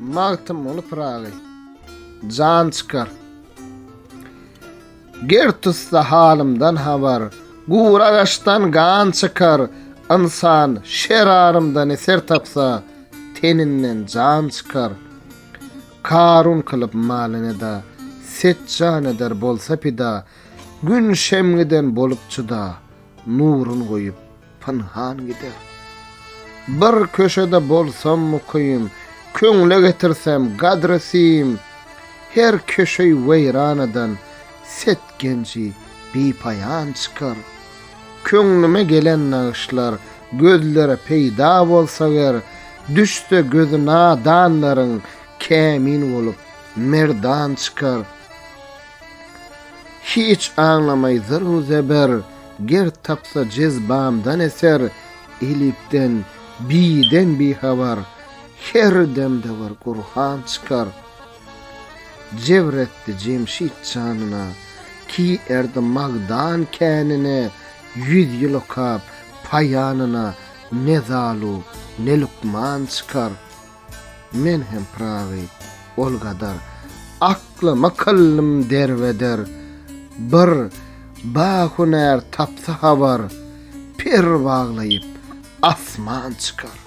Magtym olup ragy. Jan çykar. Gertusda halymdan habar, guraşdan gan çykar. Insan şerarymdan eser tapsa, teninden jan çykar. Karun kılıp malyny da, setcan eder bolsa pida, gün şemgiden bolup çuda, nurun goýup pynhan gider. Bir köşede bolsam mukyym, köňle getirsem gadresim, her köşeyi weýranadan set genji bipayan çykar. Köňlüme gelen naşlar gözlere peýda bolsa ger, düşse gözü nadanlaryň kämin bolup merdan çykar. Hiç anlamay zırhu zeber, ger tapsa cezbamdan eser, elipden, biden bir havar, her demde var Kur'an çykar. Cevretti Cemşit canına, ki erdi magdan känine, 100 ýyl okap payanına, ne zalu, ne lukman çykar. Men hem pravi, ol gadar, aklyma kıllym derveder, bir bahuner tapsa havar, per baglayıp asman çykar.